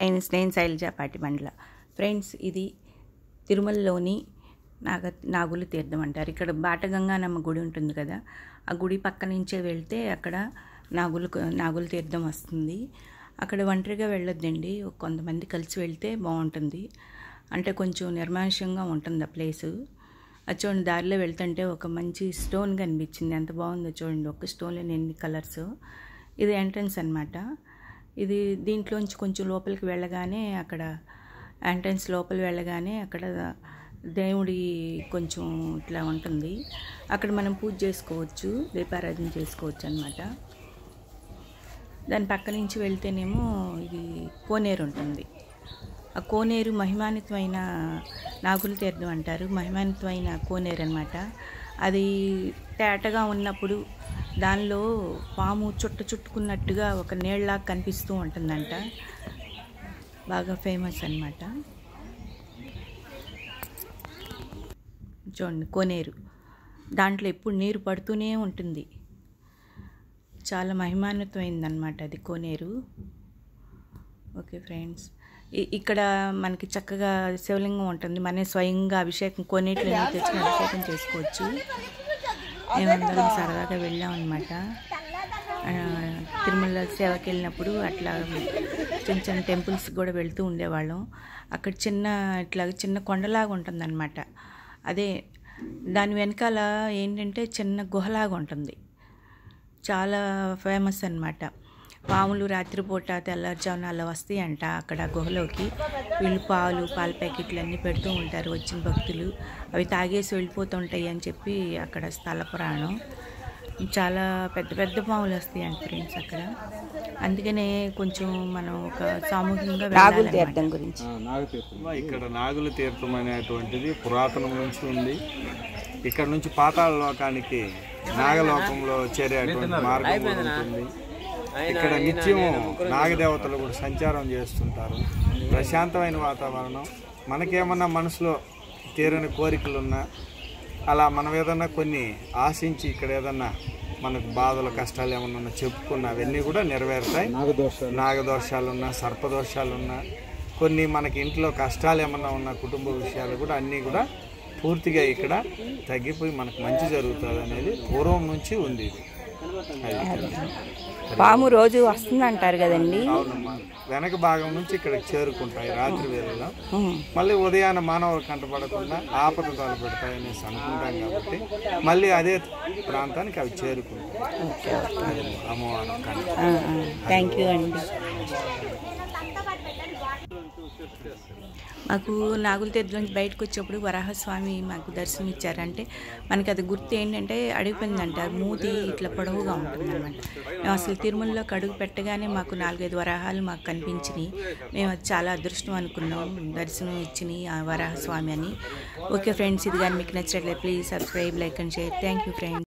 నేను శైలజ పాటిబండ్ల. ఫ్రెండ్స్, ఇది తిరుమలలోని నాగుల తీర్థం అంటారు. ఇక్కడ బాటగంగానమ్మ గుడి ఉంటుంది కదా, ఆ గుడి పక్క నుంచే వెళ్తే అక్కడ నాగుల తీర్థం వస్తుంది. అక్కడ ఒంటరిగా వెళ్ళొద్దండి, కొంతమంది కలిసి వెళ్తే బాగుంటుంది. అంటే కొంచెం నిర్మానుష్యంగా ఉంటుంది ఆ ప్లేసు. అది చూడండి, దారిలో వెళ్తుంటే ఒక మంచి స్టోన్ కనిపించింది. ఎంత బాగుందో చూడండి, ఒక స్టోన్లో ఎన్ని కలర్స్. ఇది ఎంట్రన్స్ అన్నమాట. ఇది దీంట్లోంచి కొంచెం లోపలికి వెళ్ళగానే అక్కడ ఎంట్రన్స్ లోపలి వెళ్ళగానే అక్కడ దేవుడి కొంచెం ఇట్లా ఉంటుంది. అక్కడ మనం పూజ చేసుకోవచ్చు, దీపారాధన చేసుకోవచ్చు అన్నమాట. దాని పక్క నుంచి వెళ్తేనేమో ఇది కోనేరు ఉంటుంది. ఆ కోనేరు మహిమాన్వితమైన నాగుల తీర్థం అంటారు. మహిమాన్వితమైన కోనేరు అన్నమాట. అది తేటగా ఉన్నప్పుడు దానిలో పాము చుట్టుకున్నట్టుగా ఒక నీళ్ళలాగా కనిపిస్తూ ఉంటుందంట. బాగా ఫేమస్ అన్నమాట. చూడండి, కోనేరు, దాంట్లో ఎప్పుడు నీరు పడుతూనే ఉంటుంది. చాలా మహిమాన్వితమైందన్నమాట అది కోనేరు. ఓకే ఫ్రెండ్స్, ఇక్కడ మనకి చక్కగా శివలింగం ఉంటుంది. మనమే స్వయంగా అభిషేకం కోనేటిలో తెచ్చుకుని అభిషేకం చేసుకోవచ్చు. మేమందరం సరదాగా వెళ్ళామన్నమాట. తిరుమల సేవకి వెళ్ళినప్పుడు అట్లా చిన్న చిన్న టెంపుల్స్ కూడా వెళ్తూ ఉండేవాళ్ళం. అక్కడ చిన్న కొండలాగా ఉంటుందన్నమాట. అదే దాని వెనకాల ఏంటంటే చిన్న గుహలాగా ఉంటుంది. చాలా ఫేమస్ అన్నమాట. పాములు రాత్రిపూట తెల్లారుజామున అలా వస్తాయంట అక్కడ గుహలోకి. వీళ్ళు పాల ప్యాకెట్లు అన్నీ పెడుతూ ఉంటారు వచ్చిన భక్తులు. అవి తాగేసి వెళ్ళిపోతుంటాయి అని చెప్పి అక్కడ స్థల పురాణం. చాలా పెద్ద పెద్ద పాములు వస్తాయి అంట ఫ్రెండ్స్ అక్కడ. అందుకనే కొంచెం మనం ఒక సామూహికంగా నాగుల తీర్థం గురించి. ఇక్కడ నాగుల తీర్థం అనేటువంటిది పురాతనం నుంచి ఉంది. ఇక్కడ నుంచి పాతాళ లోకానికి నాగలోకంలో చేరేటువంటి మార్గం ఉంటుంది. ఇక్కడ నిత్యం నాగదేవతలు కూడా సంచారం చేస్తుంటారు. ప్రశాంతమైన వాతావరణం. మనకేమన్నా మనసులో తీరని కోరికలున్నా, అలా మనం ఏదన్నా కొన్ని ఆశించి ఇక్కడ ఏదన్నా మనకు బాధలు కష్టాలు ఏమన్నా చెప్పుకున్నా అవన్నీ కూడా నెరవేరుతాయి. నాగదోషాలున్నా, సర్పదోషాలున్నా, కొన్ని మనకి ఇంట్లో కష్టాలు ఏమన్నా ఉన్న కుటుంబ విషయాలు కూడా అన్నీ కూడా పూర్తిగా ఇక్కడ తగ్గిపోయి మనకు మంచి జరుగుతుంది అనేది పూర్వం నుంచి ఉంది. పాము రోజు వస్తుంది అంటారు కదండి. అవునమ్మా, వెనక భాగం నుంచి ఇక్కడికి చేరుకుంటాయి రాత్రి వేళలో. మళ్ళీ ఉదయాన్న మానవులు కంటపడకుండా ఆపద తలపెడతాయి అనేసి అనుకుంటాం కాబట్టి మళ్ళీ అదే ప్రాంతానికి అవి చేరుకుంటాయి. అమ్మవారు. థ్యాంక్ యూ అండి. మాకు నాగుల తీర్థం నుంచి బయటకు వచ్చేప్పుడు వరాహస్వామి మాకు దర్శనం ఇచ్చారంటే మనకి అది గుర్తు ఏంటంటే అడిగిపోయిందంట. మూతి ఇట్లా పొడవుగా ఉంటుందన్నమాట. మేము అసలు తిరుమలలోకి అడుగు పెట్టగానే మాకు 4-5 వరాహాలు మాకు కనిపించినాయి. మేము అది చాలా అదృష్టం అనుకున్నాం, దర్శనం ఇచ్చినాయి ఆ వరాహస్వామి అని. ఓకే ఫ్రెండ్స్, ఇది కానీ మీకు నచ్చినట్లయితే please subscribe, like and share. Thank you friends.